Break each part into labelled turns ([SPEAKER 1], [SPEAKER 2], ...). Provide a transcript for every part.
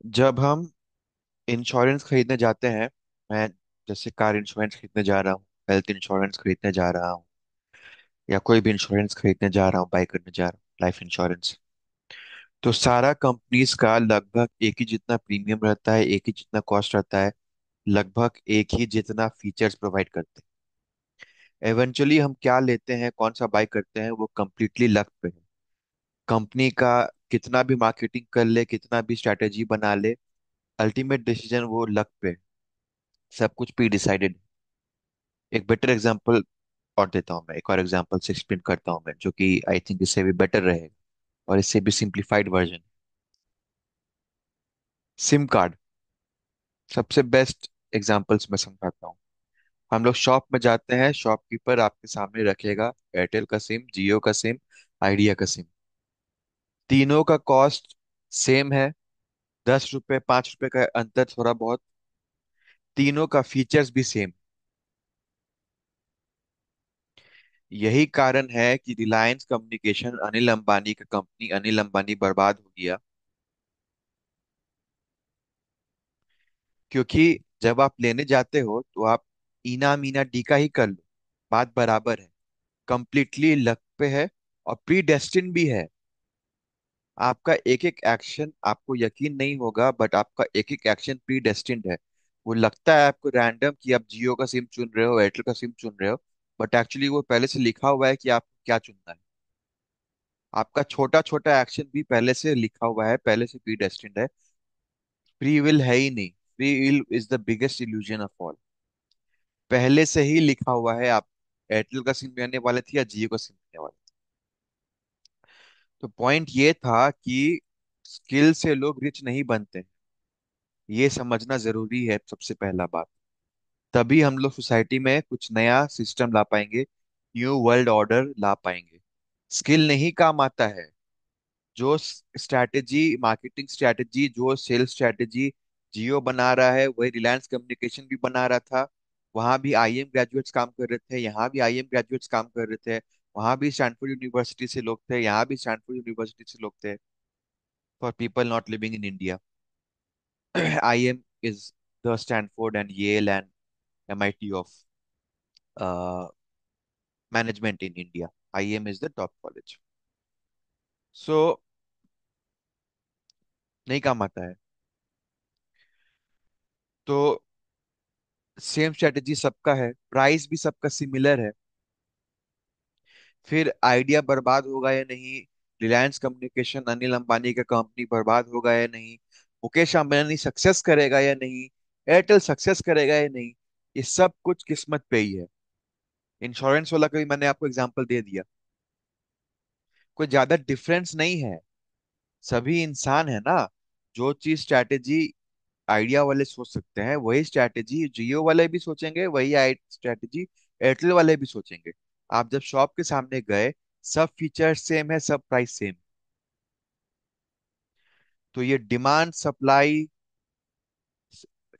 [SPEAKER 1] जब हम इंश्योरेंस खरीदने जाते हैं, मैं जैसे कार इंश्योरेंस खरीदने जा रहा हूँ, हेल्थ इंश्योरेंस खरीदने जा रहा हूँ, या कोई भी इंश्योरेंस खरीदने जा रहा हूँ, बाई करने जा रहा हूँ, लाइफ इंश्योरेंस, तो सारा कंपनीज का लगभग एक ही जितना प्रीमियम रहता है, एक ही जितना कॉस्ट रहता है, लगभग एक ही जितना फीचर्स प्रोवाइड करते हैं। एवेंचुअली हम क्या लेते हैं, कौन सा बाई करते हैं, वो कम्प्लीटली लक पे है। कंपनी का कितना भी मार्केटिंग कर ले, कितना भी स्ट्रैटेजी बना ले, अल्टीमेट डिसीजन वो लक पे है। सब कुछ प्री डिसाइडेड। एक बेटर एग्जांपल और देता हूँ, मैं एक और एग्जांपल से एक्सप्लेन करता हूँ मैं, जो कि आई थिंक इससे भी बेटर रहेगा और इससे भी सिंप्लीफाइड वर्जन। सिम कार्ड सबसे बेस्ट एग्जांपल्स मैं समझाता हूँ। हम लोग शॉप में जाते हैं, शॉपकीपर आपके सामने रखेगा एयरटेल का सिम, जियो का सिम, आइडिया का सिम। तीनों का कॉस्ट सेम है, 10 रुपए 5 रुपए का अंतर थोड़ा बहुत। तीनों का फीचर्स भी सेम। यही कारण है कि रिलायंस कम्युनिकेशन, अनिल अंबानी का कंपनी, अनिल अंबानी बर्बाद हो गया। क्योंकि जब आप लेने जाते हो तो आप इना मीना डी का ही कर लो, बात बराबर है। कंप्लीटली लक पे है और प्री डेस्टिन भी है। आपका एक एक एक्शन, आपको यकीन नहीं होगा, बट आपका एक एक एक्शन प्री डेस्टिन्ड है। वो लगता है आपको रैंडम कि आप जियो का सिम चुन रहे हो, एयरटेल का सिम चुन रहे हो, बट एक्चुअली वो पहले से लिखा हुआ है कि आपको क्या चुनना है। आपका छोटा छोटा एक्शन भी पहले से लिखा हुआ है, पहले से प्री डेस्टिन्ड है। फ्री विल है ही नहीं। Free will is the biggest illusion of all. पहले से ही लिखा हुआ है, आप एयरटेल का सिम लेने वाले थे या जियो का सिम लेने वाले थे। तो पॉइंट ये था कि स्किल से लोग रिच नहीं बनते, ये समझना जरूरी है सबसे पहला बात। तभी हम लोग सोसाइटी में कुछ नया सिस्टम ला पाएंगे, न्यू वर्ल्ड ऑर्डर ला पाएंगे। स्किल नहीं काम आता है। जो स्ट्रैटेजी, मार्केटिंग स्ट्रैटेजी, जो सेल्स स्ट्रैटेजी जियो बना रहा है, वही रिलायंस कम्युनिकेशन भी बना रहा था। वहां भी आईएम ग्रेजुएट्स काम कर रहे थे, यहाँ भी आईएम ग्रेजुएट्स काम कर रहे थे। वहां भी स्टैनफोर्ड यूनिवर्सिटी से लोग थे, यहाँ भी स्टैनफोर्ड यूनिवर्सिटी से लोग थे। For people not living in India, IM is the Stanford and Yale and MIT of management in India. IM is the top college. So नहीं काम आता है। तो सेम स्ट्रेटेजी सबका है, प्राइस भी सबका सिमिलर है। फिर आइडिया बर्बाद होगा या नहीं, रिलायंस कम्युनिकेशन, अनिल अंबानी का कंपनी बर्बाद होगा या नहीं, मुकेश अंबानी सक्सेस करेगा या नहीं, एयरटेल सक्सेस करेगा या नहीं, ये सब कुछ किस्मत पे ही है। इंश्योरेंस वाला का भी मैंने आपको एग्जांपल दे दिया। कोई ज्यादा डिफरेंस नहीं है। सभी इंसान है ना। जो चीज स्ट्रैटेजी आइडिया वाले सोच सकते हैं, वही स्ट्रैटेजी जियो वाले भी सोचेंगे, वही स्ट्रैटेजी एयरटेल वाले भी सोचेंगे। आप जब शॉप के सामने गए, सब फीचर्स सेम है, सब प्राइस सेम। तो ये demand supply,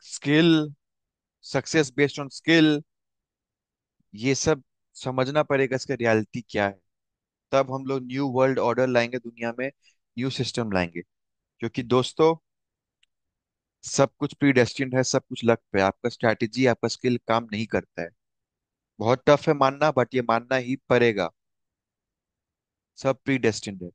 [SPEAKER 1] skill, success based on skill, ये सब समझना पड़ेगा, इसका रियलिटी क्या है। तब हम लोग न्यू वर्ल्ड ऑर्डर लाएंगे दुनिया में, न्यू सिस्टम लाएंगे। क्योंकि दोस्तों, सब कुछ प्री डेस्टिन्ड है, सब कुछ लक पे है। आपका स्ट्रैटेजी, आपका स्किल काम नहीं करता है। बहुत टफ है मानना, बट ये मानना ही पड़ेगा। सब प्री डेस्टिन्ड है।